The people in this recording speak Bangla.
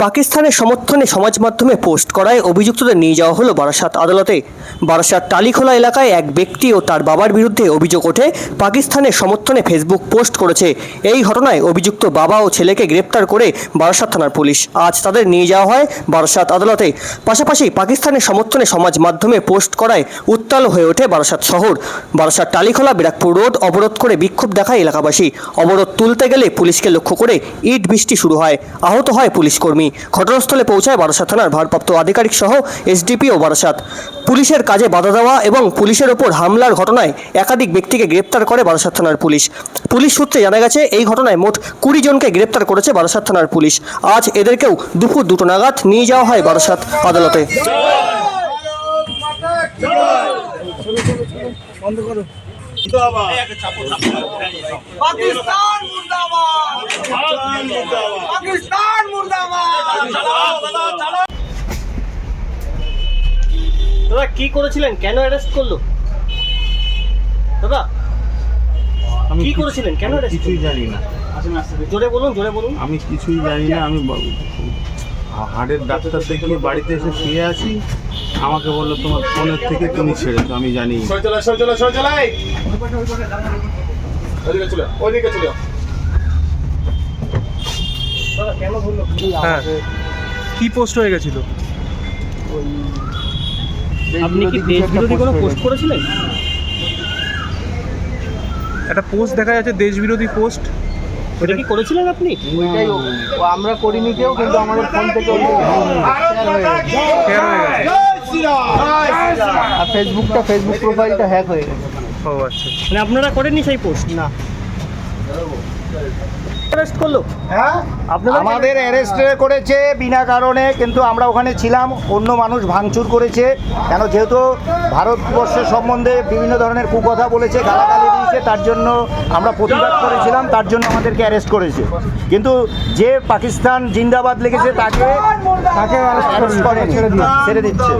পাকিস্তানের সমর্থনে সমাজ মাধ্যমে পোস্ট করায় অভিযুক্তদের নিয়ে যাওয়া হলো বারাসাত আদালতে। বারাসাত টালিখোলা এলাকায় এক ব্যক্তি ও তার বাবার বিরুদ্ধে অভিযোগ ওঠে পাকিস্তানের সমর্থনে ফেসবুক পোস্ট করেছে। এই ঘটনায় অভিযুক্ত বাবা ও ছেলেকে গ্রেপ্তার করে বারাসাত থানার পুলিশ। আজ তাদের নিয়ে যাওয়া হয় বারাসাত আদালতে। পাশাপাশি পাকিস্তানের সমর্থনে সমাজ মাধ্যমে পোস্ট করায় উত্তাল হয়ে ওঠে বারাসাত শহর। বারাসাত টালিখোলা ব্যারাকপুর রোড অবরোধ করে বিক্ষোভ দেখায় এলাকাবাসী। অবরোধ তুলতে গেলে পুলিশকে লক্ষ্য করে ইট বৃষ্টি শুরু হয়। আহত হয় পুলিশ কর্মী। ঘটনাস্থলে পৌঁছায় বারাসাত থানার ভারপ্রাপ্ত আধিকারিক সহ এসডিপি ও বারাসাত। পুলিশের কাজে বাধা দেওয়া এবং পুলিশের ওপর হামলার ঘটনায় একাধিক ব্যক্তিকে গ্রেপ্তার করে বারাসাত থানার পুলিশ। পুলিশ সূত্রে জানা গেছে, এই ঘটনায় মোট 20 জনকে গ্রেপ্তার করেছে বারাসাত থানার পুলিশ। আজ এদেরকেও দুপুর 2টো নাগাদ নিয়ে যাওয়া হয় বারাসাত আদালতে। पाकिस्तान मुर्दाबाद, पाकिस्तान मुर्दाबाद। দাদা কি করেছিলেন, কেন অ্যারেস্ট করলো? দাদা আমি কি করেছিলেন, কেন অ্যারেস্ট? কিছুই জানি না। জোরে বলুন, জোরে বলুন। আমি কিছুই জানি না। আমি হার্টের ডাক্তার দেখিয়ে বাড়িতে এসে শুয়ে আছি। আমাকে বললো তোমার ফোনের থেকে তুমি ছেড়েছো। আমি জানি কেন বললো? হ্যাঁ, কি পোস্ট হয়ে গেছিল? আপনি কি দেশ বিরোধী কোনো পোস্ট করেছিলেন? একটা পোস্ট দেখা যাচ্ছে, দেশ বিরোধী পোস্ট। ওটা কি করেছিলেন আপনি? আমরা করিনি কেউ, কিন্তু আমাদের ফোন থেকে শেয়ার হয়ে গেছে। ফেসবুক প্রোফাইলটা হ্যাক হয়ে গেছে। ও আচ্ছা, মানে আপনারা করেননি সেই পোস্ট? না, অ্যারেস্ট করলো? আমাদের অ্যারেস্ট করেছে বিনা কারণে, কিন্তু আমরা ওখানে ছিলাম। অন্য মানুষ ভাঙচুর করেছে, কেন যেহেতু ভারতবর্ষের সম্বন্ধে বিভিন্ন ধরনের কুকথা বলেছে, গালাগালি দিয়েছে, তার জন্য আমরা প্রতিবাদ করেছিলাম। তার জন্য আমাদেরকে অ্যারেস্ট করেছে। কিন্তু যে পাকিস্তান জিন্দাবাদ লিখেছে তাকে অ্যারেস্ট করে ছেড়ে দিচ্ছে।